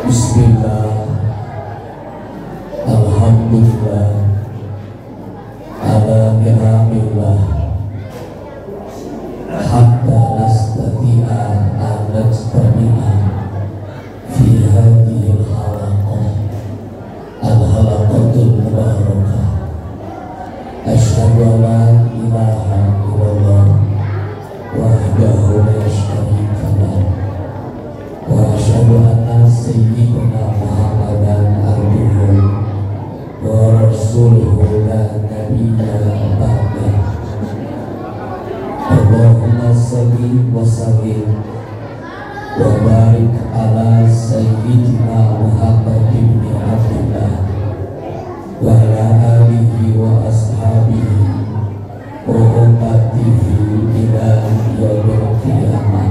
Bismillah, Alhamdulillah, ala ni'amillah, hatta nastati'a an najtami'a fi hadhihi al-halaqah al-halaqatul mubarakah. Asyhadu an la ilaha illallah wahdahu la syarika lah, wa asyhadu anna sayyidina Muhammadan abduhu wa rasuluhu la nabiyya ba'dah. Allahumma salli wa sallim wa barik ala sayyidina Muhammad ibn Abdullah wa ala alihi wa ashabihi wa ummatihi ila yaumil qiyamah.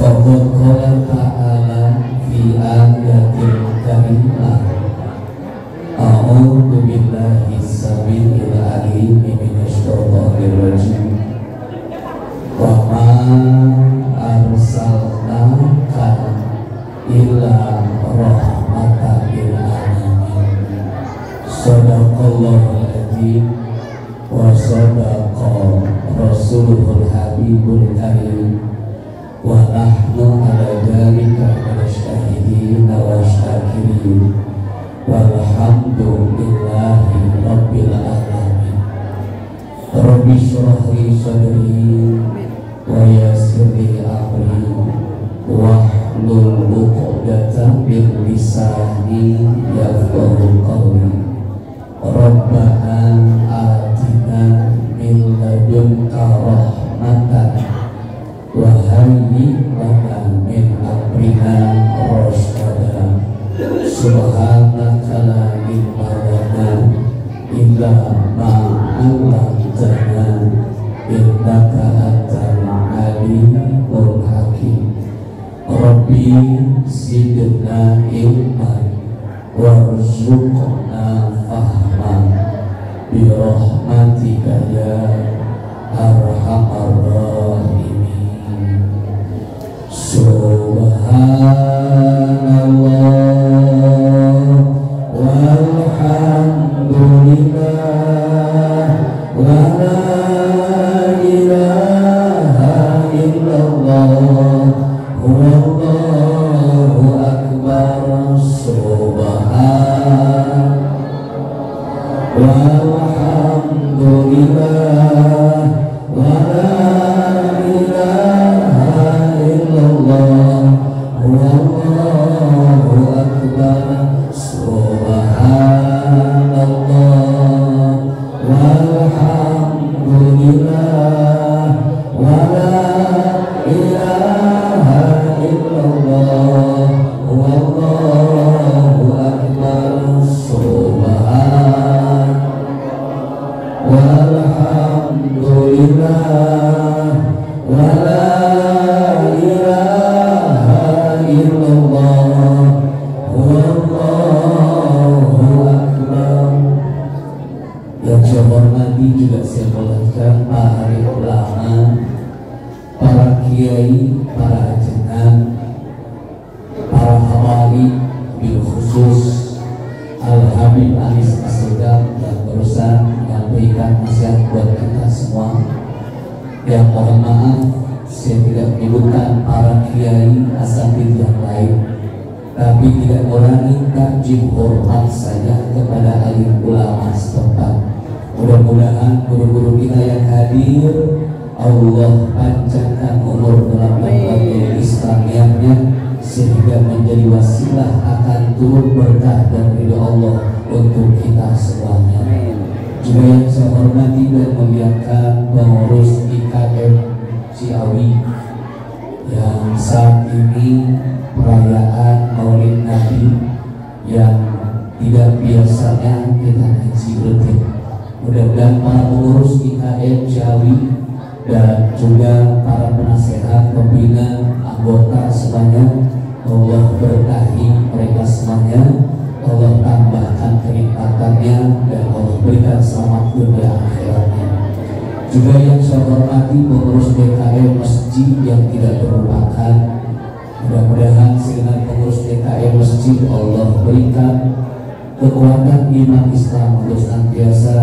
Faqad qala ta'ala fi ayatil karimah, a'udzu billahi samii'il 'aliim minasy syaithaanir rajiim. Wa ma arsalnaka illa rahmatan lil 'alamin. Shadaqallahul 'adzim wa shadaqa rasuluhul habibul karim, wa nahnu ala dzalika minasyahidin wa syakirin, walhamdulillahi rabbil alamin. Rabbi shrah li sadri wa yassir li amri wahlul 'uqdatam min lisani yafqahu qawli. Rabbana atina min ladunka rahmatan wa hayyi lana min amrina rasyada. Subhanaka la ilma lana illa ma 'allamtana innaka antal alimul hakim. Rabbi zidna ilman warzuqna fahman bi rahmatika ya arhamar rahimin. Subhanallah walhamdulillah wa la ilaha illallah wallahu akbar. Subhanallah walhamdulillah wa la ilaha illallah wallahu akbar. Subhanallah walhamdulillah wa la ilaha illallah wallahu akbar. Subhanallah walhamdulillah wa la ilaha illallah wallahu akbar. Yang saya hormati juga saya muliakan para ulama, para kiai, para ajengan, para hawali, bil khusus Al-Habib Anis As-Sudam yang berusaha menyampaikan nasihat buat kita semua. Yang mohon maaf saya tidak menyebutkan para kiai asatidz yang lain, tapi tidak mengurangi takjib hormat saja kepada alim ulama setempat. Mudah-mudahan guru-guru kita yang hadir Allah panjangkan umur dalam lembaga Islamiyahnya sehingga menjadi wasilah akan turun berkah dan ridho Allah untuk kita semuanya. Juga yang saya hormati dan memuliakan pengurus IKM Ciawi yang saat ini perayaan Maulid Nabi yang tidak biasanya kita ngaji rutin. Mudah-mudahan para pengurus IKM Ciawi dan juga para penasehat, pembina, anggota semuanya, Allah berkahi mereka semuanya, Allah tambahkan kenikmatannya dan Allah berikan selamat dunia akhiratnya. Juga yang saya hormati pengurus DKM masjid yang tidak terlupakan, Mudah-mudahan dengan pengurus DKM Masjid Allah berikan kekuatan iman Islam untuk senantiasa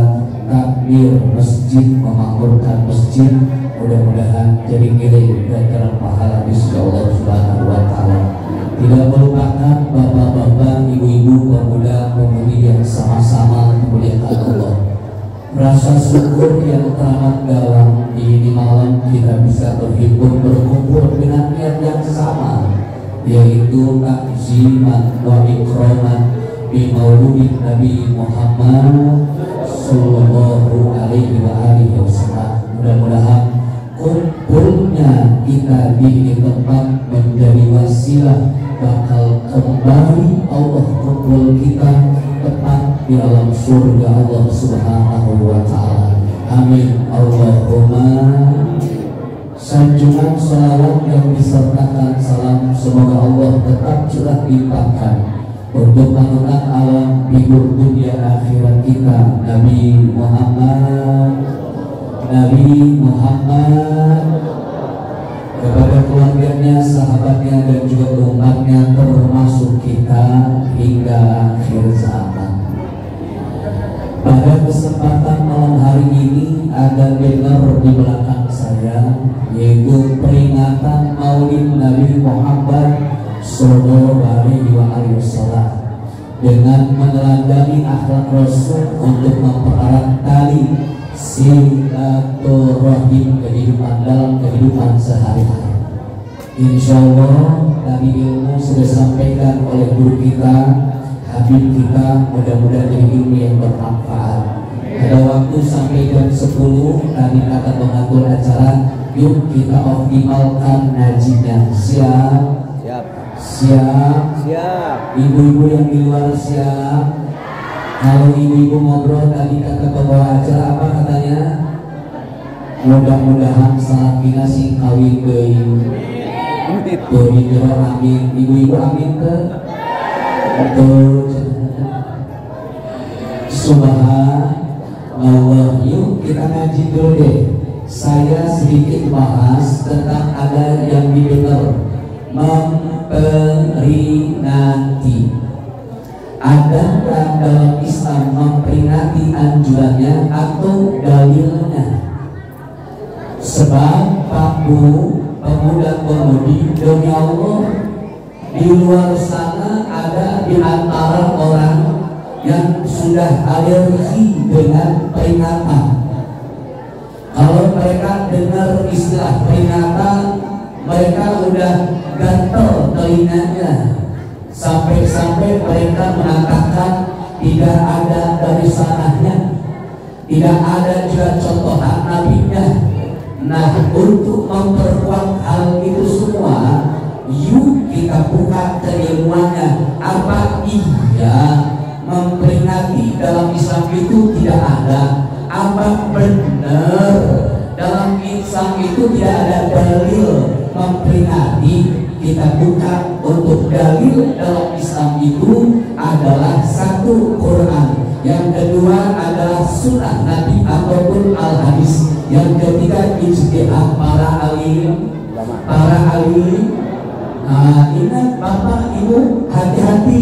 takbir masjid, memakmurkan masjid. Mudah-mudahan jadi nilai ganjaran pahala di sisi Allah Subhanahu wa Ta'ala. Tidak melupakan bapak-bapak, ibu-ibu, pemuda-pemudi yang sama-sama memuliakan Allah. Rasa syukur yang teramat dalam di malam kita bisa berhimpun berkumpul dengan niat yang sama, yaitu takziman wa ikraman bi mauludin Nabi Muhammad sallallahu alaihi wasallam. Mudah-mudahan kumpulnya kita di tempat menjadi wasilah bakal kembali Allah kumpul kita tepat di alam surga Allah Subhanahu wa Ta'ala. Amin Allahumma. Sanjungan salawat yang disertakan salam semoga Allah tetap curah limpahkan untuk panutan alam hidup dunia akhirat kita Nabi Muhammad kepada keluarganya, sahabatnya dan juga umatnya termasuk kita hingga akhir zaman. Pada kesempatan malam hari ini ada banner di belakang saya, yaitu peringatan Maulid Nabi Muhammad sallallahu alaihi wasallam dengan meneladani akhlak Rasul untuk mempererat tali silaturahim kehidupan dalam kehidupan sehari-hari. Insya Allah tadi ilmu sudah disampaikan oleh guru kita, Habib kita, mudah-mudahan jadi ilmu yang bermanfaat. Ada waktu sampai jam 10 tadi akan mengatur acara. Yuk kita optimalkan ngajinya. Siap? Siap. Ibu-ibu yang di luar siap? Kalau ibu-ibu ngobrol tadi kata pembawa acara apa katanya? Mudah-mudahan saat sing kawin deui. Tuh dijawab amin. Ibu-ibu amin ke? Betul. Subhanallah. Yuk kita ngaji dulu deh. Saya sedikit bahas tentang ada yang didengar memperingati. Ada dalam Islam memperingati anjurannya atau dalilnya? Sebab pemuda-pemudi demi Allah di luar sana ada di antara orang yang sudah alergi dengan peringatan. Kalau mereka dengar istilah peringatan, mereka udah gatel telinganya. Sampai-sampai mereka mengatakan tidak ada dari sananya, tidak ada juga contohan nabinya. Nah, untuk memperkuat hal itu semua, yuk kita buka keilmuannya. Apa iya memperingati dalam Islam itu tidak ada? Apa benar dalam Islam itu tidak ada dalil memperingati? Kita buka untuk dalil dalam Islam itu adalah satu Quran, yang kedua adalah sunnah Nabi ataupun al-hadis, yang ketiga ijtihad para alim. Nah, ingat Bapak Ibu, hati-hati.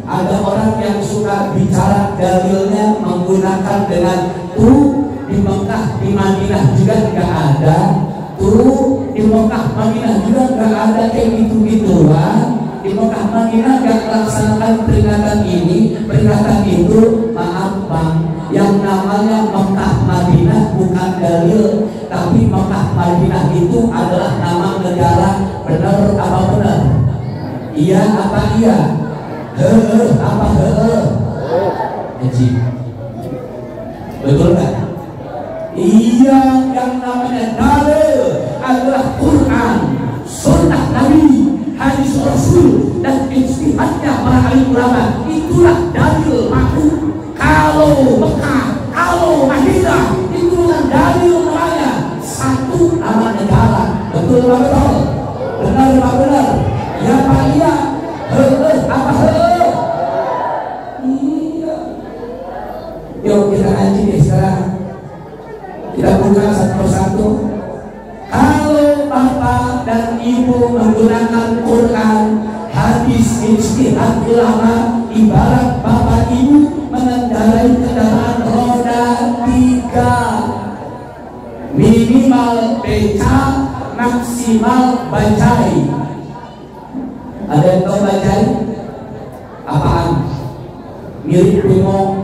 Ada orang yang suka bicara dalilnya menggunakan dengan tuh di Mekah, di Madinah juga tidak ada. Tuh di Mekah Madinah juga nggak ada kayak gitu-gituan. Di Mekah Madinah nggak melaksanakan peringatan ini, peringatan itu. Maaf bang, yang namanya Mekah Madinah bukan dalil, tapi Mekah Madinah itu adalah nama negara. Benar apa benar? Iya apa iya? Apa Haji? Betul nggak? Iya, yang namanya dalil adalah Quran, sunnah Nabi, hadis Rasul, dan ijtihadnya para alim ulama. Itulah dalil aku. Kalau Mekah, kalau Madinah, itulah dalil namanya. Satu nama negara. Betul apa betul? Benar apa benar? Ya pak iya. Apa iya. Yuk kita ngaji deh sekarang. Kita buka satu persatu. Kalau bapak dan ibu menggunakan Ijtihad ulama ibarat bapak ibu mengendarai kendaraan roda 3, minimal beca, maksimal bajai. Ada yang tahu bajai? Apaan? Mirip bemo,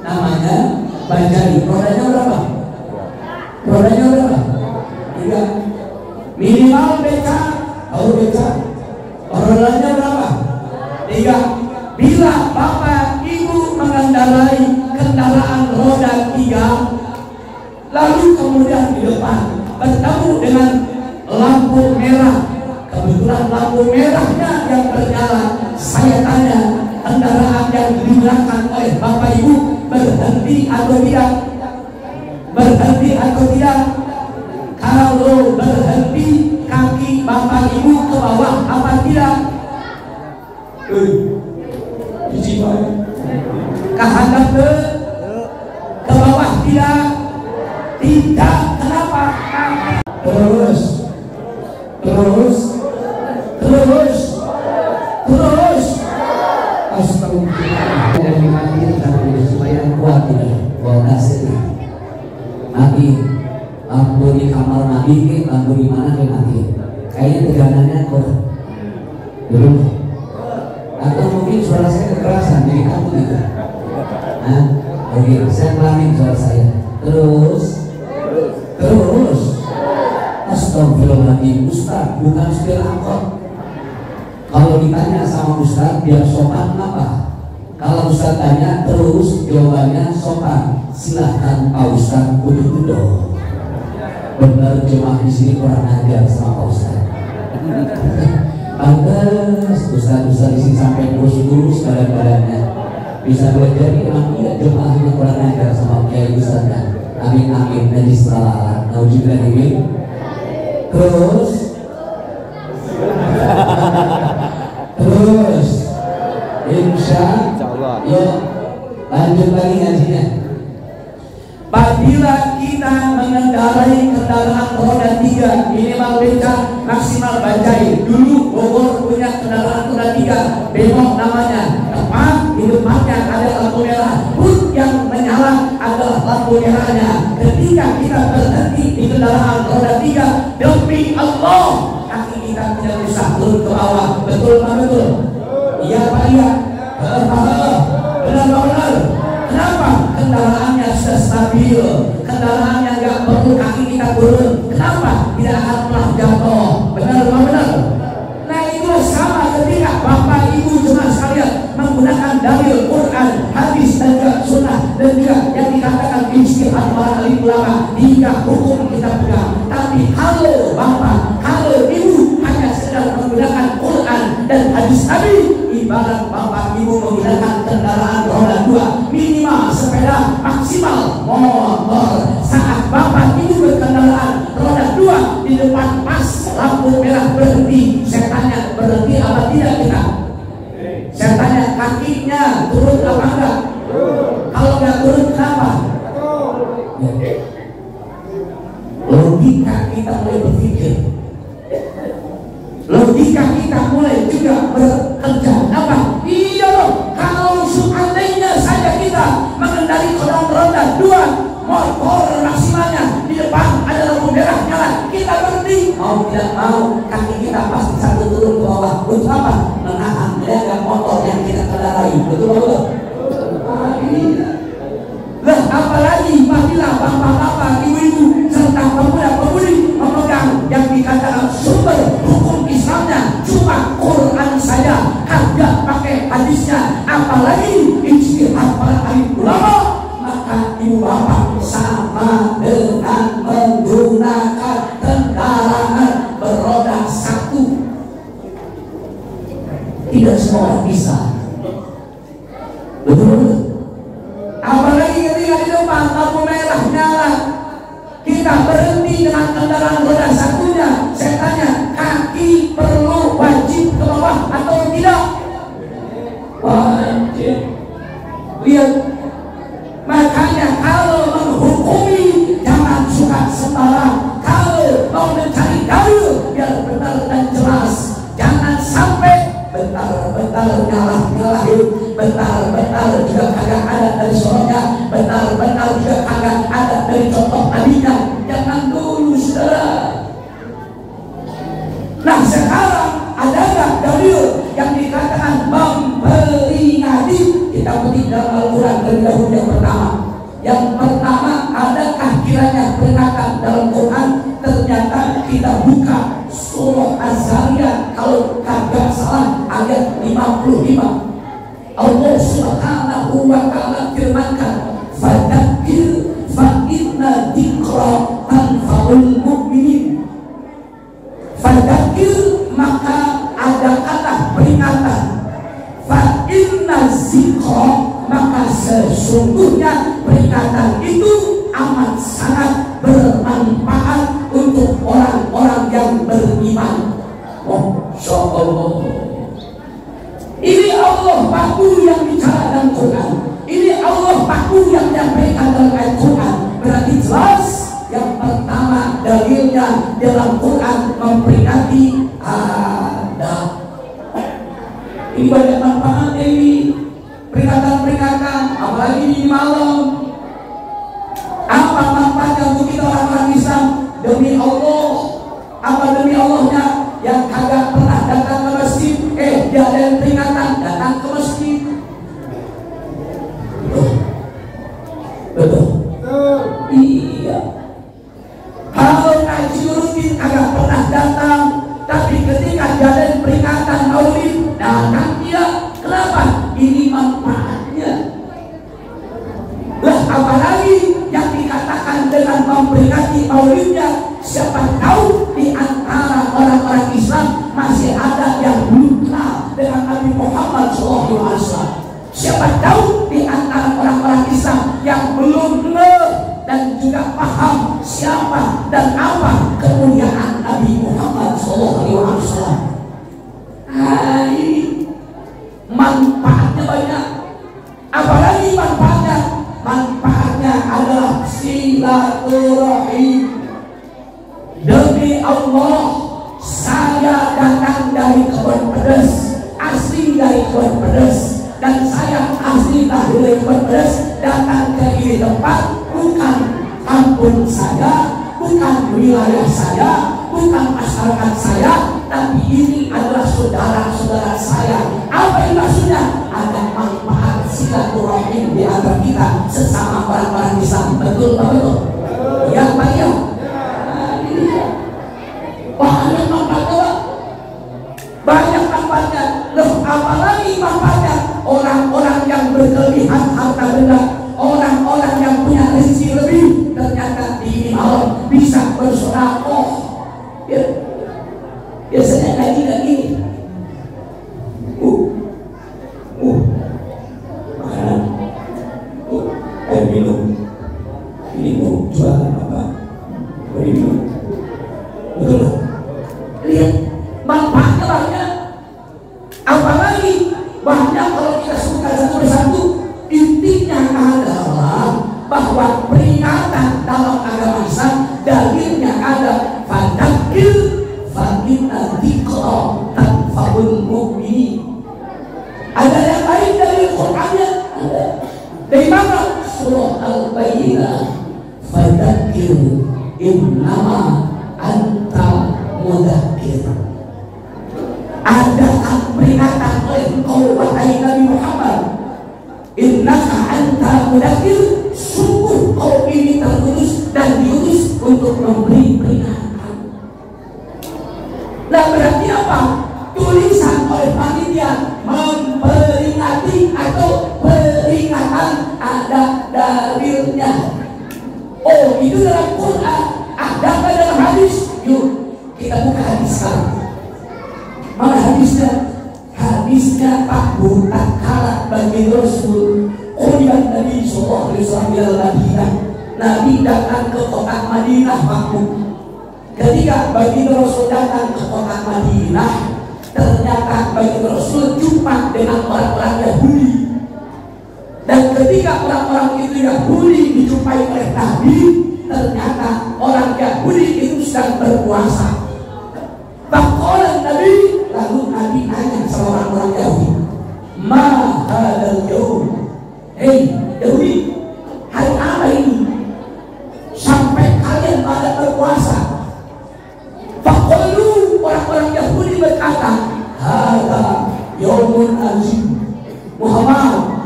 namanya bajai. Rodanya berapa? Rodanya berapa? 3. Minimal beca, tahu beca? Rodanya berapa? 3. Bila bapak ibu mengendarai kendaraan roda 3, lalu kemudian di depan bertemu dengan lampu merah, kebetulan lampu merahnya yang bernyala, saya tanya, kendaraan yang digunakan oleh bapak ibu berhenti atau tidak? Berhenti atau tidak? Kalau berhenti, kaki bapak ibu ke bawah apa tidak? Kehandap ke bawah tidak? Tidak. Kenapa? Terus astagfirullah. Dan dimatiin supaya kuat tidak voltase mati. Lampu di kamar mandi, lampu di mana kayak mati. Kayaknya tegangannya kurang. Belum. Atau mungkin suara saya kekerasan jadi kamu gitu. Nah, oke, saya pahami suara saya. Terus. Astagfirullahaladzim, Ustaz, bukan supir angkot. Kalau ditanya sama Ustaz, biar sopan apa? Kalau Ustaz tanya terus, jawabannya sopan. Silahkan Pak Ustaz duduk. Benar jemaah di sini kurang ajar sama Pak Ustaz. Pantes Ustaz di sini sampai kurus badan-badannya. Bisa jadi emang iya jemaahnya kurang ajar sama Kiai Ustaz kan. Amin najis balala. Nauzubillah min. Terus insya Allah. Yuk lanjut lagi ngajinya. Apabila kita mengendarai kendaraan roda 3, minimal beca, maksimal bajai. Dulu Bogor punya kendaraan roda 3, bemo namanya. Di depannya ada lampu merah, pun yang menyala adalah lampu merahnya. Ketika kita berhenti di kendaraan roda 3, demi Allah kaki kita tidak bisa turun ke bawah. Betul Pak? Betul? Iya Pak? Iya. Benar. Kenapa? Kendaraannya sudah stabil, kendaraannya nggak perlu kaki kita turun. Kenapa? Tidak akan pernah jatuh. Benar Pak? Benar. Nah itu sama ketika bapak ibu jemaah sekalian menggunakan dalil Quran, hadis dan juga sunnah dan juga yang dikatakan ijtihad para alim ulama, hingga hukum kita pegang. Tapi kalau bapak, kalau ibu hanya sedang menggunakan Quran dan hadis Nabi, ibarat bapak ibu menggunakan kendaraan roda 2, minimal sepeda, maksimal motor. Saat bapak ibu berkendaraan roda 2 di depan pas lampu merah berhenti, saya tanya berhenti apa tidak kita? Saya tanya kakinya turun apa enggak? Kalau enggak turun kenapa? Logika kita mulai berpikir, logika kita mulai juga bekerja. Apa? Iya loh, kalau seandainya saja kita mengendari kendaraan roda 2, motor maksimalnya di depan ada lampu merah nyala, kita berhenti. Mau tidak mau kaki kita pasti satu turun ke bawah. Untuk apa? Menahan jaga motor yang kita kendarai. Betul? Lah apalagi apabila bapak-bapak, ibu-ibu serta pemuda-pemudi memegang yang dikatakan sumber hukum Islamnya cuma Quran saja, kagak pakai hadisnya, apalagi ijtihad para alim ulama, maka ibu bapak sama dengan menggunakan kendaraan beroda 1. Tidak semua orang bisa. Betul. Apalagi ketika di depan lampu merah nyala, kita berhenti dengan kendaraan roda 1-nya. Saya tanya, kaki perlu wajib ke bawah atau tidak? Wajib. Lihat, makanya kalau menghukumi jangan suka sembarang. Kalau mau mencari dalil biar benar dan jelas, jangan sampai benar betal nyalah betal juga kagak ada dari soalnya, betal juga kagak ada dari contoh tadinya. Jangan dulu saudara. Nah sekarang adakah dalil yang dikatakan memperingati? Kita petik dalam Al-Quran terlebih dahulu. Yang pertama, adakah kiranya peringatan dalam Quran? Ternyata kita buka surah Az-Zariyat, kalau kagak salah ayat 55. Allah Subhanahu wa ta'ala firmankan, fadzakir fa inna dzikra tanfa'ul mu'minin. Fadzakir, maka adakanlah peringatan, fa inna dzikra, maka sesungguhnya peringatan itu amat sangat bermanfaat untuk orang-orang yang beriman. Masya Allah. Ini Allah baku yang bicara dalam Quran. Ini Allah baku yang menyampaikan dalam ayat Quran. Berarti jelas yang pertama dalilnya dalam Quran memperingati ada. Ini banyak manfaat ini. Peringatan-peringatan, apalagi di malam. Apa manfaatnya untuk kita orang-orang Islam? Demi Allah. Apa demi Allahnya? Yang kagak pernah datang ke masjid, dia ada yang peringatan datang ke masjid. Betul. Iya. Kalau ngaji rutin kagak pernah datang, tapi ketika ada peringatan maulid datang dia. Kenapa? Ini manfaatnya. Lah apalagi yang dikatakan dengan memperingati maulidnya, siapa tahu di antara orang-orang Islam masih ada yang belum kenal dengan Nabi Muhammad SAW. Siapa tahu di antara orang-orang Islam yang belum ngeh dan juga paham siapa dan apa kemuliaan Nabi Muhammad SAW. Manfaatnya banyak. Apalagi manfaatnya? Manfaatnya adalah silaturahim. Demi Allah, saya datang dari Kebun Pedes, asli dari Kebun Pedes, dan saya asli dari Kebun Pedes datang ke ini tempat bukan kampung saya, bukan wilayah saya, bukan masyarakat saya, tapi ini adalah saudara-saudara saya. Apa yang maksudnya? Ada manfaat silaturahim di antara kita sesama orang-orang Islam. Betul tak betul? Ya Pak ya. Banyak manfaatnya, banyak manfaatnya. Loh, apalagi manfaatnya? Orang-orang yang berkelebihan harta benda, orang-orang yang punya rezeki lebih, ternyata di malam bisa bersedekah. Ya. Biasanya ngaji gak gini. Makanan. Air minum. Ini mau jualan apa? Mau minum. Betul lah. Lihat, manfaatnya banyak. Apalagi banyak kalau kita sebutkan satu persatu. Intinya adalah bahwa peringatan dalam agama Islam dalilnya ada fadzakir fa inna dzikra tanfa'ul mu'minin. Ada yang lain dari Qur'annya? Ada. Dari mana? Surah Al-Bayyinah. Fadzakir innama anta mudzakir. Ada peringatan oleh engkau wahai Nabi Muhammad. Innaka anta mudzakir. Sungguh kau ini terutus dan diutus untuk memberi peringatan. Nah berarti apa? Tulisan oleh panitia memperingati atau peringatan ada dalilnya. Oh itu dalam Quran, ada dalam hadis? Yuk kita buka hadis sekarang. Mana hadisnya? Hadisnya Pak tak kalah bagi Rasul. Kemudian Nabi SAW Nabi datang ke kota Madinah Pak. Ketika baginda Rasul datang ke kota Madinah, ternyata baginda Rasul jumpa dengan orang-orang Yahudi. Dan ketika orang-orang itu Yahudi dijumpai oleh Nabi, ternyata orang Yahudi itu sedang berpuasa. Bahkan Nabi, lalu Nabi nanya sama orang-orang Yahudi, yaumun azim. Muhammad,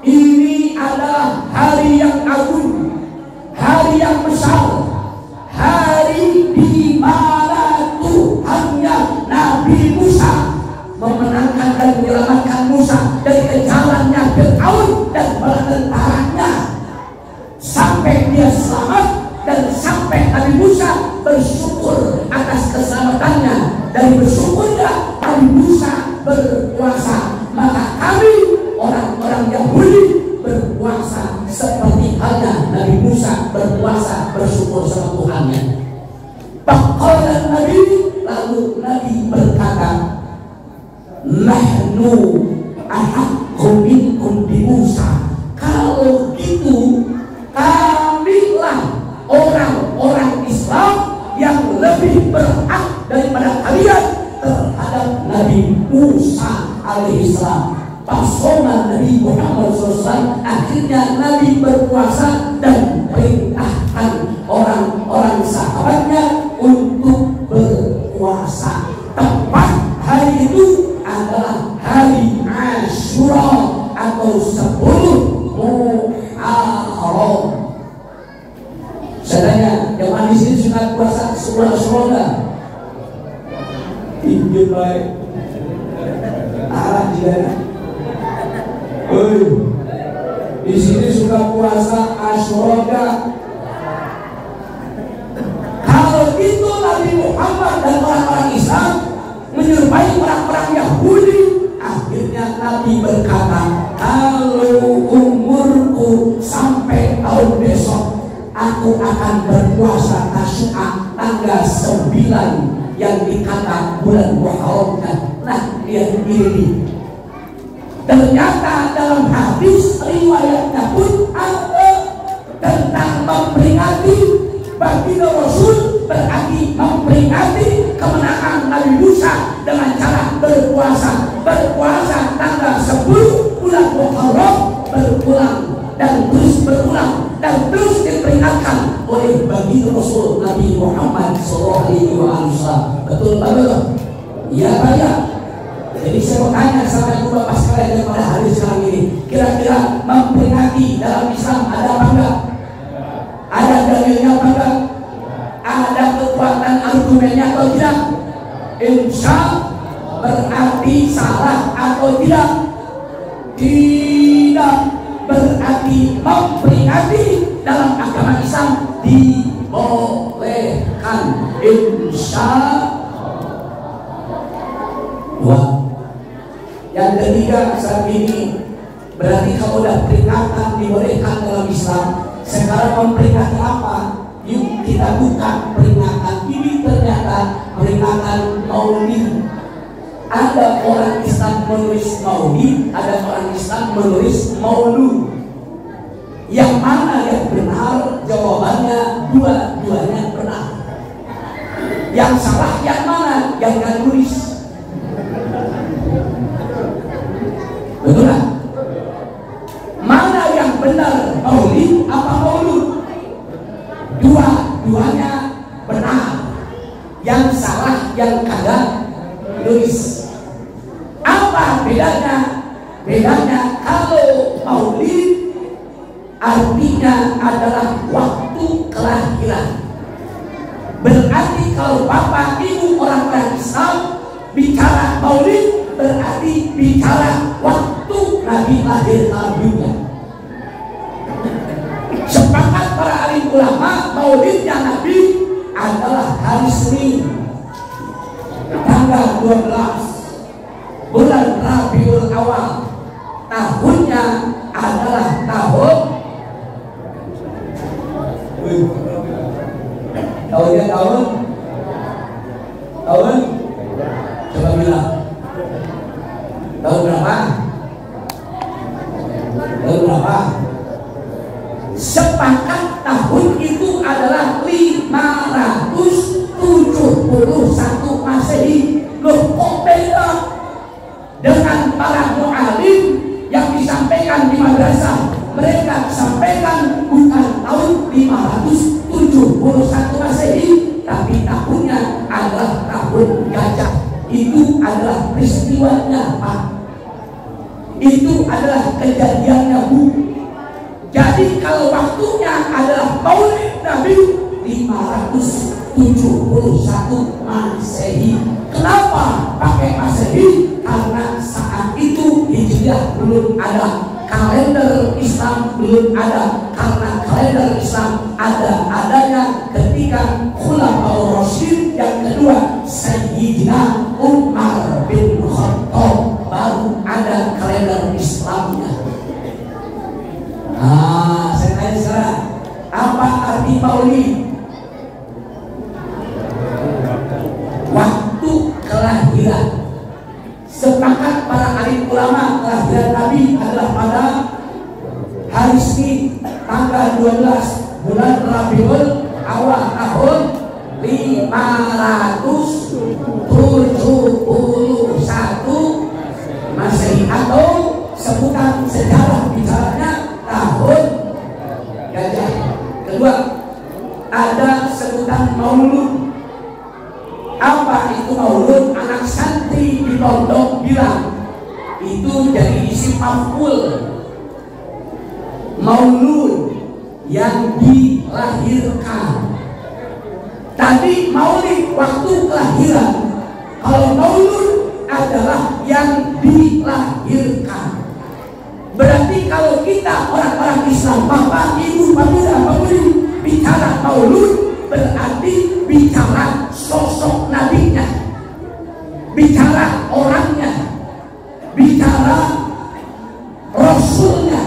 ini adalah hari yang agung, hari yang besar, hari di mana Tuhannya Nabi Musa memenangkan dan menyelamatkan Musa dari kejarannya Fir'aun dan para tentaranya, sampai dia selamat dan sampai Nabi Musa bersyukur atas keselamatannya. Dari bersyukurnya Nabi Musa berpuasa, maka kami orang-orang Yahudi berpuasa seperti halnya Nabi Musa berpuasa bersyukur sama Tuhannya. Faqala Nabi, lalu Nabi berkata, nahnu ahaqqu minkum bi Musa. Kalau gitu, kamilah orang-orang Islam yang lebih berhak daripada kalian terhadap Nabi Musa alaihissalam. Pasona Nabi Muhammad SAW, akhirnya Nabi berpuasa dan perintahkan orang-orang sahabatnya untuk berpuasa. Tepat hari itu adalah hari Asyura atau 10 Muharram. Saya yang di sini suka puasa 10 Asyura. Injil baik. Arah juga. Di sini suka puasa Asyura. Kalau itu Nabi Muhammad dan orang-orang Islam menyerupai orang-orang Yahudi, akhirnya Nabi berkata, kalau umurku sampai tahun besok, aku akan berpuasa Tasyu'a tanggal 9 yang dikata bulan Muharram. Nah, lihat ini. Ternyata dalam hadis riwayatnya pun ada tentang memperingati baginda Rasul, berarti memperingati kemenangan Nabi Musa dengan cara berpuasa. Berpuasa tanggal 10 bulan Muharram, berulang dan terus berulang dan terus diperingatkan oleh baginda Rasul Nabi Muhammad SAW. Betul banget? Iya banyak. Jadi saya mau tanya sama ibu bapak sekalian yang pada hari sekarang ini, kira-kira memperingati dalam Islam ada apa enggak? Ada dalilnya apa enggak? Ada kekuatan argumennya atau tidak? Insya berarti salah atau tidak? Tidak berarti memperingati dalam agama Islam dibolehkan. Insya Allah. Yang ketiga, saat ini berarti kalau udah peringatan dibolehkan dalam Islam, sekarang memperingati apa? Yuk kita buka peringatan ini. Ternyata peringatan Maulid. Ada orang Islam menulis Maulid, ada orang Islam menulis Maulud. Yang mana yang benar? Jawabannya dua-duanya benar. Yang salah yang mana? Yang nggak nulis. Betul kan? Mana yang benar, Maulid apa Maulud? Dua-duanya benar. Yang salah yang kagak nulis. Apa bedanya? Bedanya kalau Maulid artinya adalah waktu kelahiran. Berarti kalau bapak ibu orang-orang Islam bicara Maulid, berarti bicara waktu Nabi lahir dalam dunia. Sepakat para alim ulama, Maulidnya Nabi adalah hari Senin tanggal 12 bulan Rabiul Awal. Tahunnya adalah tahun coba bilang tahun berapa? Sepakat tahun itu adalah 571 Masehi. Loh, kok beda dengan para mu'alim yang disampaikan di madrasah? Mereka sampaikan bukan tahun 571 Masehi, tapi tahunnya adalah tahun gajah. Itu adalah peristiwanya, Pak. itu adalah kejadiannya Bu. Jadi kalau waktunya adalah Maulid Nabi 571 Masehi. Kenapa pakai Masehi? Karena saat itu Hijriah belum ada, kalender Islam belum ada. Karena kalender Islam adanya ketika Khulafaur Rasyid, yang kedua Sayyidina Umar bin Khattab, baru ada kalender Islamnya. Nah, saya tanya sekarang, apa arti Maulid? Waktu kelahiran. Sepakat para alim ulama, kelahiran Nabi adalah pada hari Senin tanggal 12 bulan Rabiul Awal tahun 571 Masehi, atau sebutan sejarah bicaranya tahun gajah. Kedua, ada sebutan Maulud. Apa itu Maulud? Anak santri di pondok bilang itu jadi isim maf'ul. Maulud yang dilahirkan. Tadi Maulid waktu kelahiran. Kalau Maulud adalah yang dilahirkan. Berarti kalau kita orang-orang Islam, Bapak, Ibu, Pemuda, Pemudi, bicara Maulud, berarti bicara sosok nabinya, bicara orangnya, bicara rasulnya.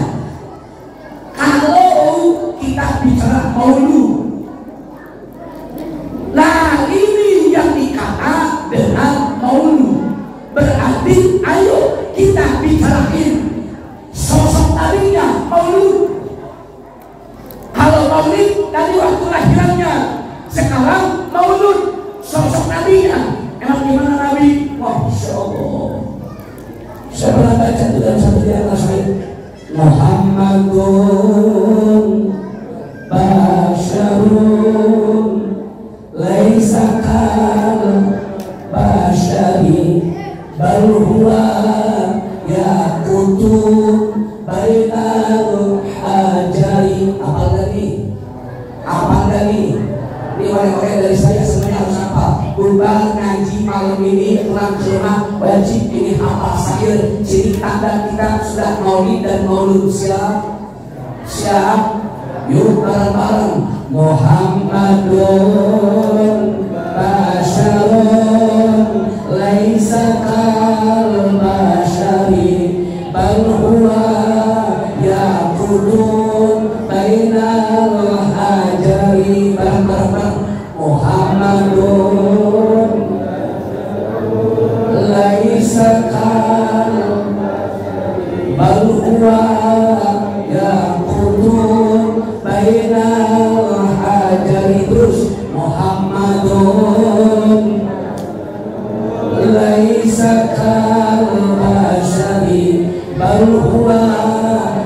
Kalau kita bicara Maulud, nah ini yang dikata dengan Maulud. Berarti ayo kita bicarain sosok nabinya, Maulud. Kalau Maulid tadi waktu lahirannya, sekarang Maulud sosok nabinya. Emang gimana Nabi? Wah, Masya Allah. Saya pernah baca itu dalam satu dialog saya. Muhammadun basyarun laisa kal basyari bal huwa yaqutun bainal hajari. Apa lagi? Ini oleh-oleh dari saya semuanya harus hafal. Bubar ngaji malam ini pulang ke rumah wajib ini hafal syair. Jadi tanda kita sudah Maulid dan Maulud. Siap? Yuk bareng-bareng. Muhammadun basyarun laisa kal basyari bal huwa yaqutun bainal hajari. Bareng-bareng. Muhammadun laisa kal bal huwa yaqutun bainal hajari. Terus Muhammadun laisa kal basyari bal huwa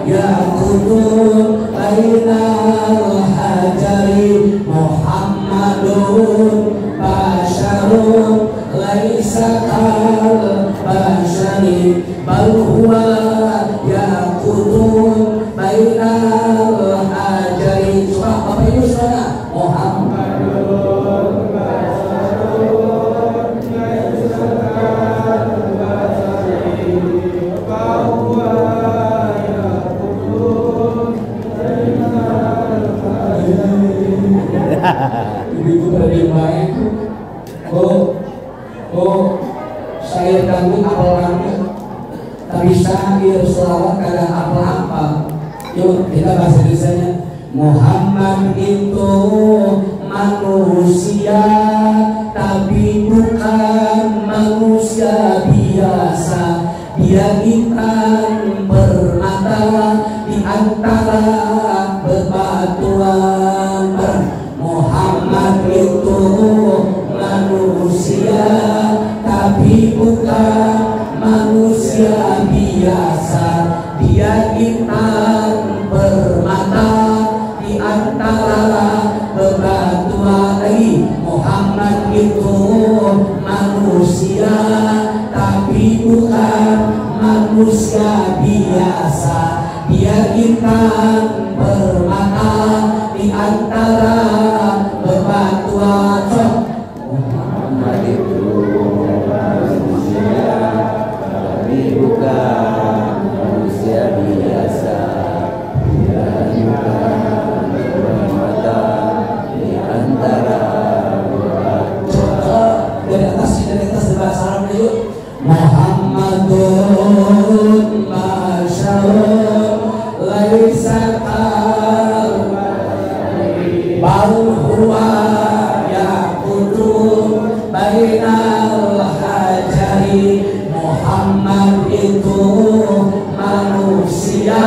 yaqutun bainal hajari. Muhammadun basyarun laisa kal basyari bal huwa yaqutun bainal hajari. Surah apa itu surah? Muhammadun basyarun laisa kal basyari bal huwa yaqutun bainal hajari. Ibu pada main, saya ganggu apel rambut, tak bisa dia selawat kada apel-apel. Yuk kita bahas Indonesianya. Muhammad itu manusia, tapi bukan manusia biasa. Dia intan permata di antara bebatuan. Muhammad itu manusia, tapi bukan manusia biasa. Dia intan permata di antara bebatuan. Lagi Muhammad itu manusia, tapi bukan manusia biasa, dia intan permata di antara bebatuan. Muhammad itu manusia, tapi bukan manusia biasa. Dia intan permata di antara bebatuan. Dari atas bahasa Arab yuk. Muhammadun masyaallah laisa bal huwa yaqutu bainal hajari. Muhammad itu manusia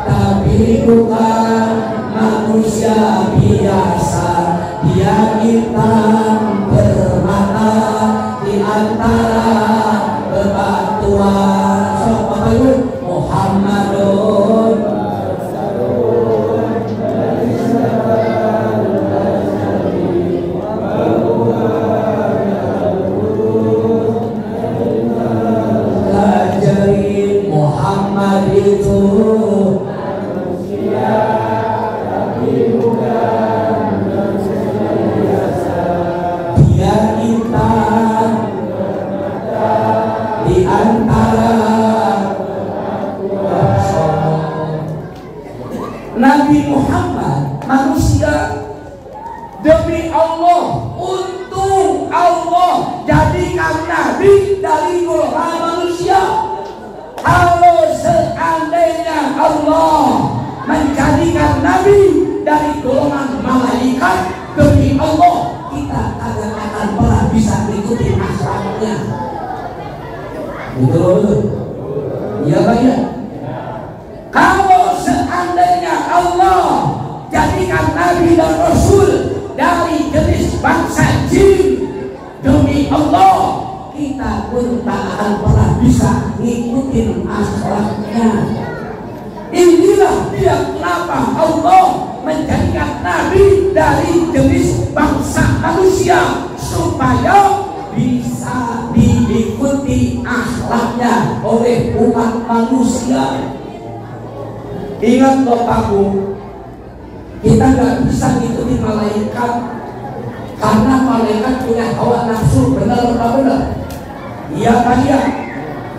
tapi bukan manusia biasa. Dia intan permata di antara bebatuan. Apa itu? Muhammadun Hajari. Muhammad itu manusia tapi bukan manusia biasa. Dia intan di antara Nabi Muhammad manusia demi Allah, untuk Allah jadikan Nabi dari golongan manusia. Kalau seandainya Allah menjadikan Nabi dari golongan malaikat, demi Allah kita akan pernah bisa mengikuti akhlaknya. Betul, iya Pak ya. Kalau seandainya Allah jadikan Nabi dan Rasul dari jenis bangsa jin, demi Allah kita pun tak akan pernah bisa ngikutin akhlaknya. Inilah dia kenapa Allah menjadikan Nabi dari jenis bangsa manusia, supaya bisa diikuti akhlaknya oleh umat manusia. Ingat Bapakku, kita nggak bisa ngikuti malaikat, karena malaikat punya hawa nafsu. Benar apa benar? Iya kan ya?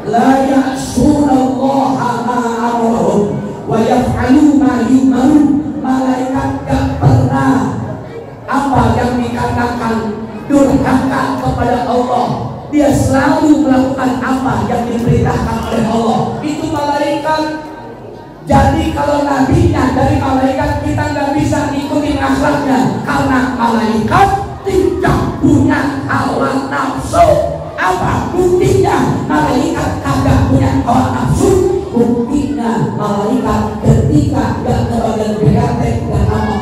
La ya'sunallaha ma amarahum wa yaf'alu ma yu'marun. Malaikat gak pernah apa yang dikatakan durhaka kepada Allah. Dia selalu melakukan apa yang diperintahkan oleh Allah. Itu malaikat. Jadi kalau nabinya dari malaikat, kita nggak bisa ikutin akhlaknya, karena malaikat tidak punya hawa nafsu. Apa buktinya? Malaikat kagak punya hawa nafsu. Buktinya malaikat ketika gak kebagian BRT dan nama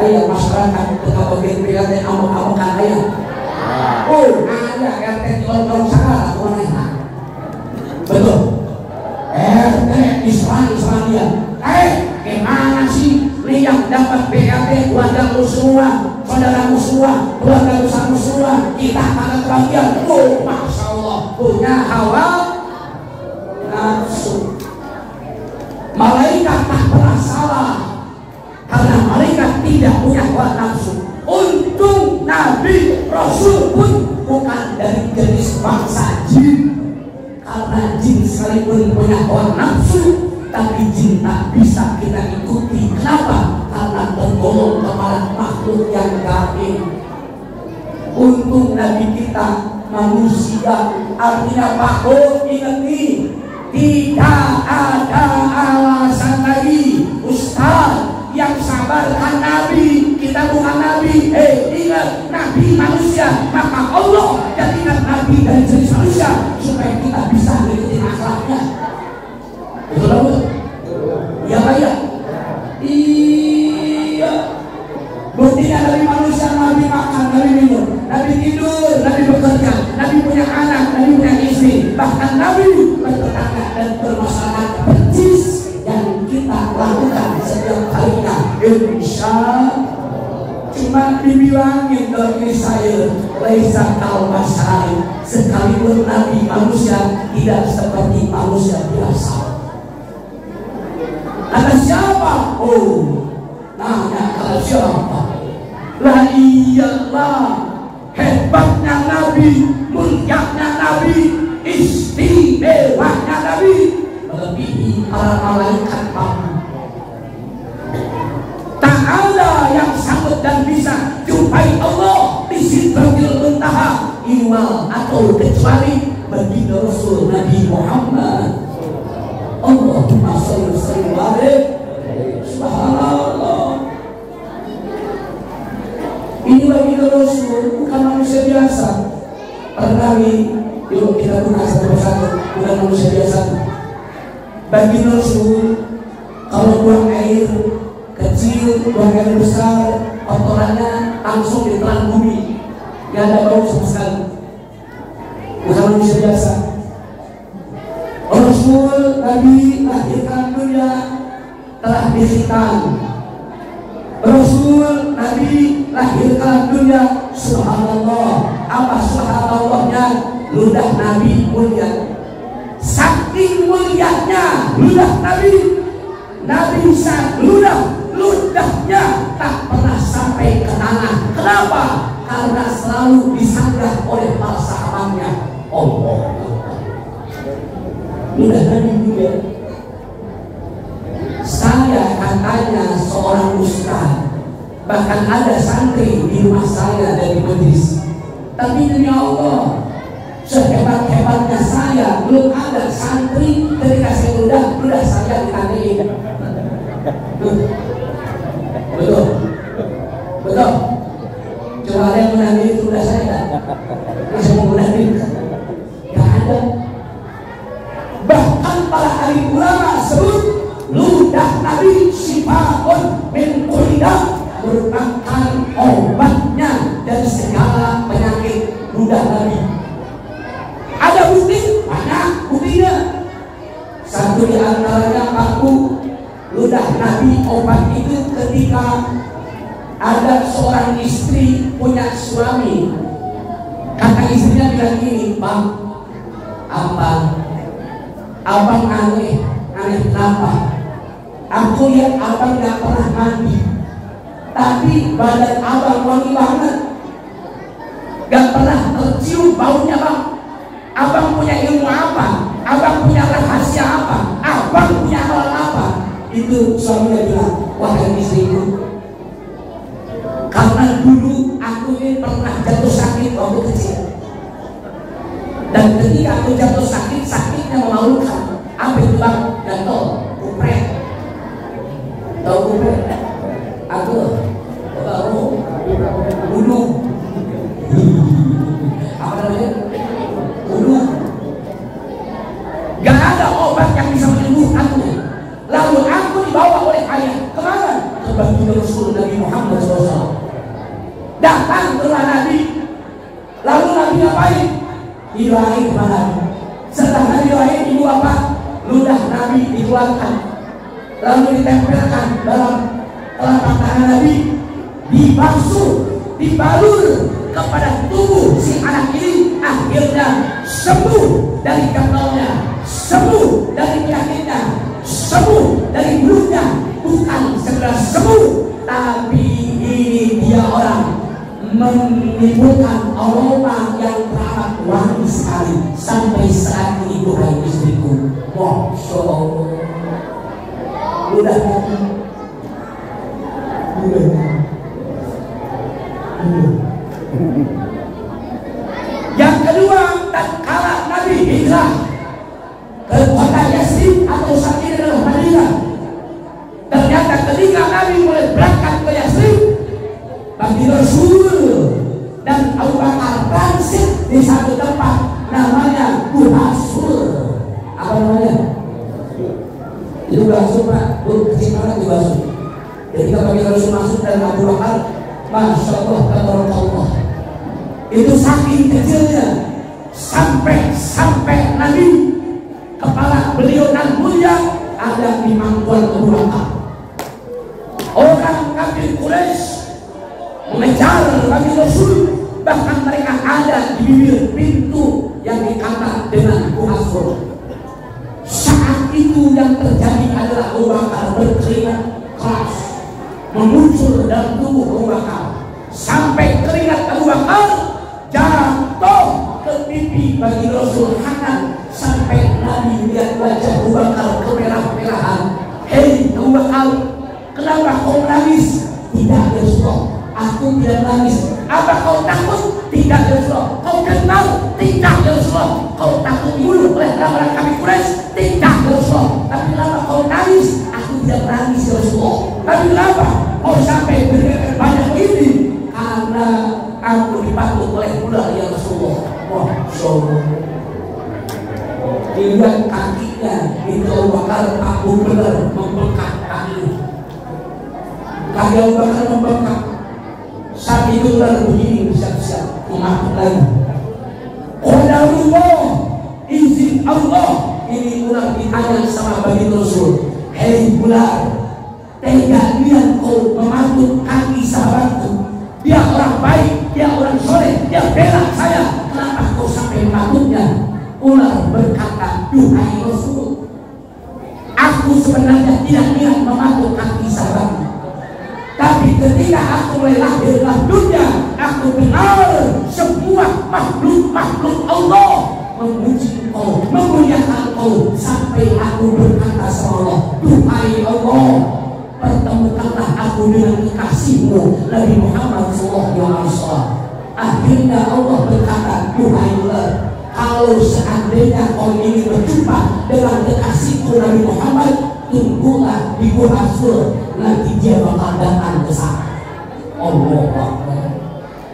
ayah masyarakat kebagian BRT amok-amokan ayah. Oh, ayah RT jual-jual salah kemana? Betul. RT Islam-Islamia. Gimana sih yang dapat BRT keluarga semua, saudara semua, keluarga besar semua, kita akan kebagian. Oh, Masya Allah, punya hawa nafsu. Malaikat tak pernah salah, karena malaikat tidak punya hawa nafsu. Untung Nabi Rasul pun bukan dari jenis bangsa jin. Karena jin sekalipun punya hawa nafsu, tapi jin tak bisa kita ikuti. Kenapa? Karena tergolong kepada makhluk yang gaib. Untung Nabi kita manusia, artinya makhluk. Ingat nih, tidak ada alasan lagi Ustaz yang sabarkan Nabi, kita bukan Nabi. Ingat, Nabi manusia, maka Allah jadikan Nabi dari jenis manusia supaya kita bisa mengikuti akhlaknya. Betul betul? Iya Pak ya? Iya. Buktinya dari manusia, Nabi makan, Nabi minum, Nabi tidur, Nabi bekerja, Nabi punya anak, Nabi punya istri. Bahkan Nabi bertetangga dan bermasalah persis yang kita lakukan setiap harinya. Insya cuma dibilangin dari saya Laisa kal masyarakat, sekalipun manusia tidak seperti manusia biasa. Kata siapa? Oh, nanya kata siapa? Lah iyalah, hebatnya Nabi, mulianya Nabi, istimewanya Nabi, melebihi para malaikat Bang. Tak ada yang sanggup dan bisa jumpai Allah di Sidratil Muntaha imal atau kecuali baginda Rasul Nabi Muhammad. Allahumma shalli wa sallim. Subhanallah. Ini baginda Rasul bukan manusia biasa. Perkali yuk kita buka satu-satu, bukan manusia biasa. Baginda Rasul kalau buang air kecil, buang air besar, kotorannya langsung ditelan bumi, gak ada bau sama sekali. Bukan manusia biasa. Rasul Nabi lahirkan dunia telah dikhitan. Rasul Nabi lahirkan dunia, subhanallah. Apa subhanallahnya? Ludah Nabi mulia. Saking mulianya ludah Nabi, Nabi saat ludahnya tak pernah sampai ke tanah. Kenapa? Karena selalu disanggah oleh para sahabatnya. Allah. Ludah Nabi juga. Saya katanya seorang ustaz, bahkan ada santri di rumah saya dari majlis. Tapi demi Allah, sehebat-hebatnya saya belum ada santri ketika saya ludah saya ditanyain. Betul. Coba ada yang menandai itu ludah saya. Masih mau menandai? Gak ada. Bahkan para ahli ulama sebut ludah Nabi sifaun min kullidah, merupakan obatnya dari segala penyakit ludah Nabi. Ada bukti? Banyak buktinya. Satu di antaranya paku ludah Nabi obat itu ketika ada seorang istri punya suami. Kata istrinya bilang gini, Bang, abang aneh kenapa? Aku lihat abang gak pernah mandi, tapi badan abang wangi banget, gak pernah tercium baunya Bang. Abang punya ilmu apa? Abang punya rahasia apa? Abang punya hal apa? Itu suaminya bilang, wahai istriku, karena dulu aku ini pernah jatuh sakit waktu kecil, dan ketika aku jatuh sakit, sakitnya memalukan. Apa itu Bang? Gatal, kupret. Tahu kupret? Aku baru dulu. Apa namanya? Dulu. Gak ada obat yang bisa menyembuhkanku. Lalu aku dibawa oleh ayah kemana? Ke baginda Rasul Nabi Muhammad SAW. Datang ke Nabi. Lalu Nabi ngapain? Ilahi kemana? Setelah Nabi lahir, ibu bapak, ludah Nabi dikeluarkan, lalu ditempelkan dalam telapak tangan Nabi, dibasuh, dibalur kepada tubuh si anak ini. Akhirnya sembuh dari gatalnya, sembuh dari penyakitnya, sembuh dari bulunya. Bukan segera sembuh, tapi ini dia orang menimbulkan aroma yang teramat wangi sekali sampai saat ini. Hai istriku, Masya Allah, ludah Nabi, Yang kedua, tatkala Nabi hijrah ke kota Yasrib atau saat ini adalah Madinah, ternyata ketika Nabi mulai berangkat ke Yasrib, bagi Rasul dan Abu Bakar transit di satu tempat namanya Buhasul. Apa namanya? Itu Buhasul Pak, kecil banget di Buhasul. Ketika bagi Rasul masuk dan Abu Bakar, Masya Allah, Allah, itu saking kecilnya sampai Nabi kepala beliau dan mulia ada di mangkuan Abu Bakar. Orang kafir Quraisy mengejar Nabi Rasul, bahkan mereka ada di bibir pintu yang dikata dengan Abu Bakar berkeringat keras memuncul dalam tubuh Abu Bakar sampai keringat Abu Bakar jatuh ke pipi bagi Rasul Hanan sampai Nabi lihat wajah Abu Bakar kemerah-merahan. Hei Abu Bakar, kenapa kau menangis? Tidak ya Rasulullah, aku tidak menangis. Apa kau takut? Tidak ya Rasulullah. Kau kenal? Tidak ya Rasulullah. Kau takut dibunuh oleh orang-orang kami Quraisy? Tidak ya Rasulullah. Tapi kenapa kau nangis? Aku tidak menangis ya Rasulullah. Tapi kenapa kau sampai berkeringat banyak ini? Karena aku dipatuk oleh ular ya Rasulullah. Wah, dilihat kakinya itu Abu Bakar, aku benar membengkak kaki. Kaki Abu Bakar membengkak. Saat itu ular begini siap-siap mematuk lagi. Qadarullah, izin Allah. Ini ular ditanya sama bagi Rasul. Hei ular, tega niat kau mematuk kaki sahabatku. Dia orang baik, dia orang soleh, dia bela saya. Kenapa kau sampai mematuknya? Ular berkata, duhai Rasul, aku sebenarnya tidak niat mematuk kaki sahabatku. Tapi ketika aku mulai lahir dalam dunia, aku kenal semua makhluk-makhluk Allah memuji Engkau, memuliakan Engkau, sampai aku berkata sama Allah, duhai Allah, pertemukanlah aku dengan kekasihmu Nabi Muhammad SAW. Akhirnya Allah berkata, duhai ular, kalau seandainya kau ingin berjumpa dengan kekasihku Nabi Muhammad, tunggulah di Gua Sur, nanti dia bakal datang ke sana. Allah Akbar.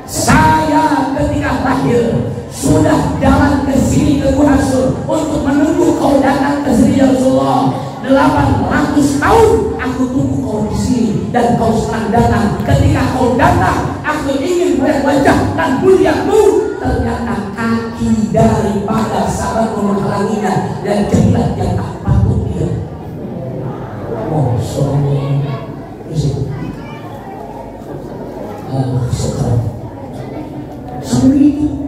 Saya ketika lahir sudah jalan ke sini ke Gua Sur untuk menunggu kau datang ke sini ya Rasulullah. 800 tahun aku tunggu kau di sini dan kau sekarang datang. Ketika kau datang, aku ingin melihat wajah dan muliamu. Ternyata kaki daripada sahabat menghalanginya dan jadilah yang tak patut dia. Oh, sorry. Sekarang sampai itu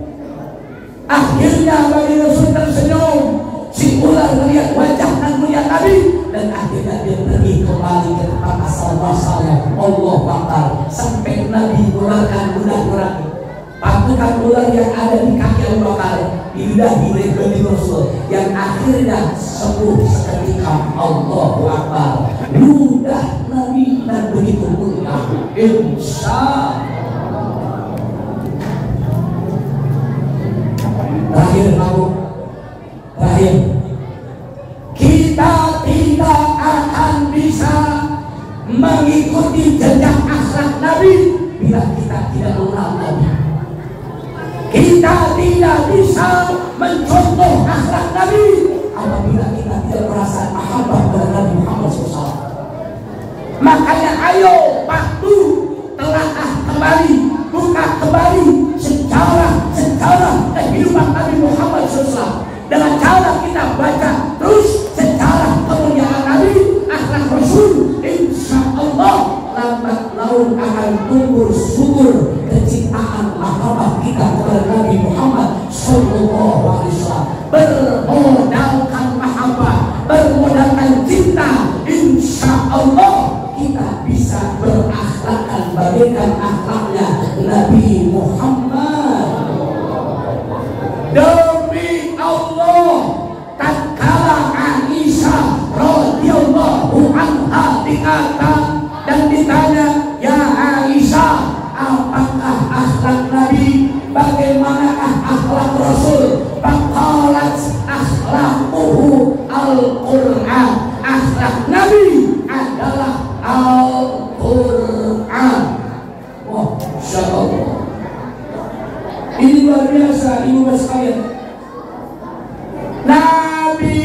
akhirnya bagi Rasul tersenyum. Si ular melihat wajah dan melihat Nabi, dan akhirnya dia pergi kembali ke tempat asal muasalnya. Allah Akbar. Sampai Nabi mengeluarkan budak-budak pasukan ular yang ada di kaki Abu Bakar diludahi oleh Nabi Rasul, yang akhirnya sembuh seketika. Allahu Akbar. Ludah Nabi dan begitu mulia. Insya terakhir kamu, terakhir, kita tidak akan bisa mengikuti jejak akhlak Nabi bila kita tidak mengenal Nabi. Kita tidak bisa mencontoh akhlak Nabi apabila kita tidak merasa mahabbah kepada Nabi Muhammad SAW. Makanya ayo patuh, telaah kembali, buka kembali sejarah kehidupan Nabi Muhammad SAW dengan cara kita baca terus sejarah kemuliaan Nabi, akhlak Rasul. Insya Allah lambat laun akan tumbuh subur kecintaan mahabbah kita kepada Nabi Muhammad SAW. Bermodalkan mahabbah, bermodalkan cinta, insya Allah kita bisa berakhlakkan bagaikan akhlaknya Nabi Muhammad. Demi Allah, tatkala Aisyah radhiyallahu anha dikatakan dan ditanya, ya Aisyah, apakah akhlak Nabi? Bagaimanakah akhlak Rasul? Faqalat akhlaquhu al-Qur'an. Akhlak Nabi adalah Al-Quran. Wah, Masya Allah. Ini luar biasa, ibu sekalian. Nabi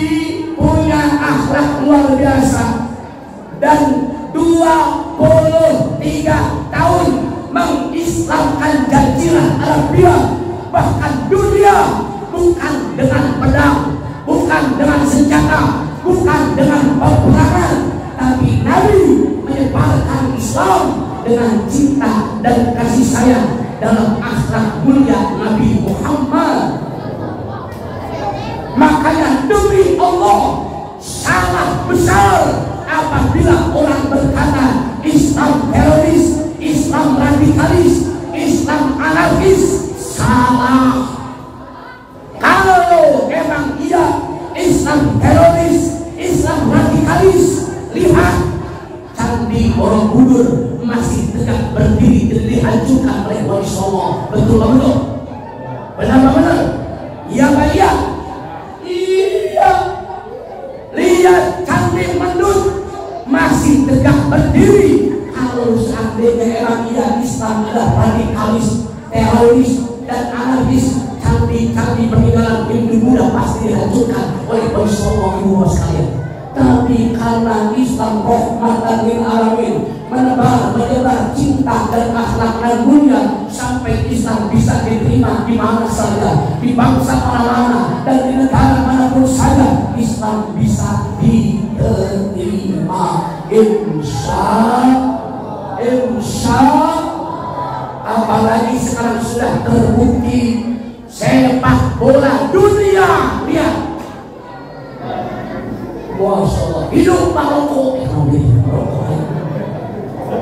punya akhlak luar biasa dan 23 tahun mengislamkan Jazirah Arabia, bahkan dunia, bukan dengan pedang, bukan dengan senjata, bukan dengan peperangan, tapi Nabi menyebarkan Islam dengan cinta dan kasih sayang dalam akhlak mulia Nabi Muhammad. Makanya demi Allah sangat besar apabila orang berkata Islam teroris, Islam radikalis, Islam anarkis, salah. Kalau memang iya Islam teroris, Islam radikalis, lihat Candi Borobudur masih tegak berdiri dan dihancurkan oleh Wali Songo. Betul betul? Benar? Iya Pak, iya. Iya. Lihat Candi Mendut masih tegak berdiri. Kalau seandainya emang iya Islam adalah radikalis, teroris dan anarkis, candi-candi peninggalan Hindu Buddha pasti dihancurkan oleh Wali Songo, ibu bapak sekalian. Tapi karena Islam rahmatan lil alamin, menebar menyebar cinta dan akhlak dan mulia, sampai Islam bisa diterima di mana saja, di bangsa mana-mana dan di negara manapun saja, Islam bisa diterima. Insya apalagi sekarang sudah terbukti sepak bola dunia, lihat. Masya Allah, hidup Maroko,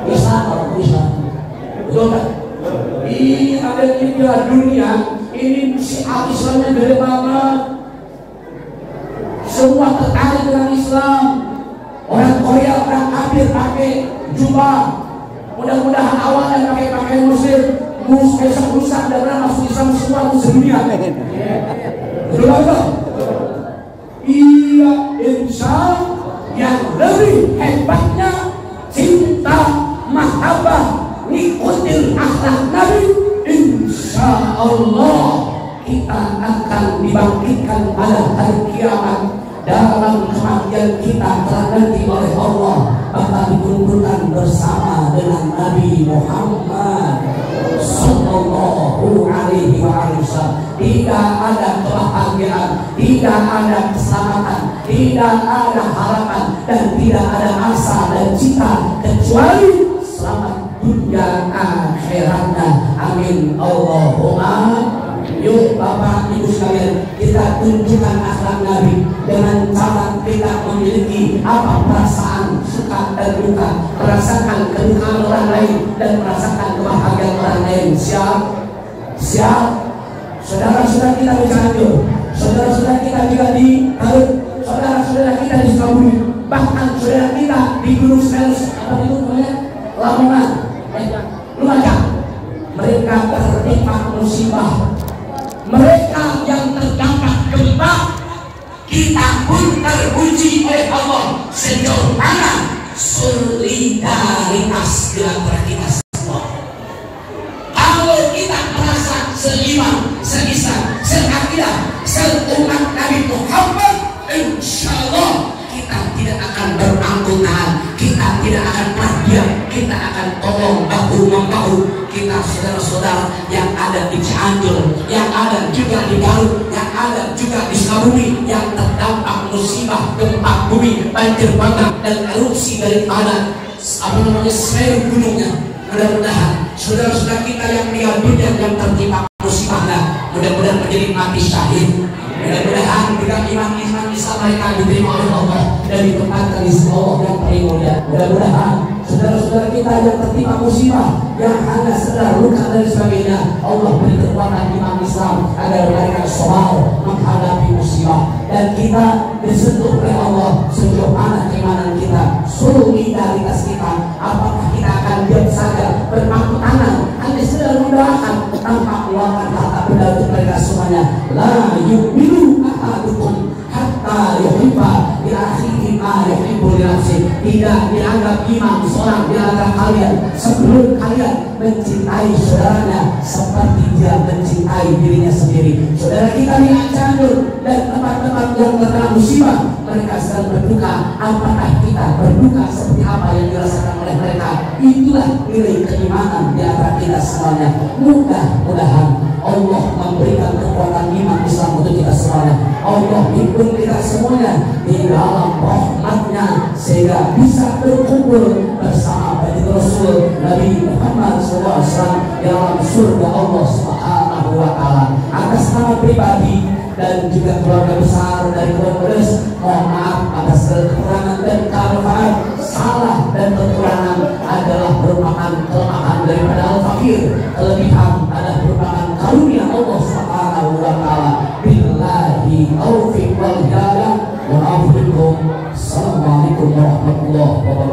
Islam, betul kan? Ini ada di Piala Dunia, ini syiar Islamnya gede banget. Semua tertarik dengan Islam. Orang Korea, orang kafir pakai jubah. Mudah-mudahan awalnya pakai pakaian muslim, besok lusa dan masuk Islam semua muslim dunia. Betul kan? Iya, insya yang lebih hebatnya cinta, mahabbah, ngikutin akhlak Nabi. Insya Allah kita akan dibangkitkan pada hari kiamat. Dalam kematian kita telah nanti oleh Allah bakal dikumpulkan bersama dengan Nabi Muhammad Sallallahu Alaihi Wasallam. Tidak ada kebahagiaan, tidak ada keselamatan, tidak ada harapan, dan tidak ada asa dan cita kecuali selamat dunia akhiratnya. Amin Allahumma. Yuk Bapak Ibu sekalian, kita tunjukkan akhlak Nabi dengan cara kita memiliki apa perasaan suka dan duka, merasakan kedukaan orang lain dan merasakan kebahagiaan orang lain. Siap. Saudara-saudara kita di Cianjur, saudara-saudara kita juga di Garut, saudara-saudara kita di Sukabumi, bahkan saudara kita di Gunung Semeru, apa itu namanya? Lamongan, Lumajang. Mereka tertimpa musibah. Mereka yang terdampak gempa, kita pun teruji oleh Allah sejauh mana solidaritas di antara kita semua. Kalau kita merasa seiman, seislam, seakidah, seumat Nabi Muhammad, insya Allah kita tidak akan berangkut tangan, kita tidak akan diam, kita akan tolong bahu membahu. Kita saudara-saudara yang ada di Cianjur, yang ada juga di Garut, yang ada juga di Sukabumi, yang terdampak musibah gempa bumi, banjir bandang dan erupsi daripada Semeru gunungnya. Mudah-mudahan saudara-saudara kita yang meninggal dunia yang tertimpa musibahnya, mudah-mudahan menjadi mati syahid. Mudah-mudahan juga iman-iman Islam mereka diterima oleh Allah dan ditempatkan di Allah yang paling mulia. Mudah-mudahan saudara-saudara kita yang tertimpa musibah, yang hanya sedang luka dan sebagainya, Allah beri kekuatan iman Islam agar mereka sabar menghadapi musibah, dan kita disentuh oleh Allah sejauh mana keimanan kita, solidaritas kita. Apakah kita akan diam saja berpangku tangan hanya sedang mendoakan tanpa mengeluarkan harta benda untuk mereka semuanya? La yu'minu ahadukum hatta yuhibba li akhihi ma yuhibbu li nafsihi. Tidak dianggap iman seorang di antara kalian sebelum kalian mencintai saudaranya seperti dia mencintai dirinya sendiri. Saudara kita di Cianjur dan tempat-tempat yang terkena musibah, mereka sedang berduka. Apakah kita berduka seperti apa yang dirasakan oleh mereka? Itulah nilai keimanan di antara kita semuanya. Mudah-mudahan Allah memberikan kekuatan iman Islam untuk kita semuanya. Allah himpun kita semuanya di dalam rahmatnya sehingga bisa berkumpul bersama Bani Rasul Nabi Muhammad SAW dalam surga Allah Subhanahu wa Ta'ala. Atas nama pribadi dan juga keluarga besar dari Keluarga, mohon maaf atas kekurangan dan kesalahan. kelebihan adalah merupakan karunia Allah Subhanahu wa taala. Billahi taufiq wal hidayah. Wa a'udzu bikum. Assalamualaikum warahmatullahi wabarakatuh.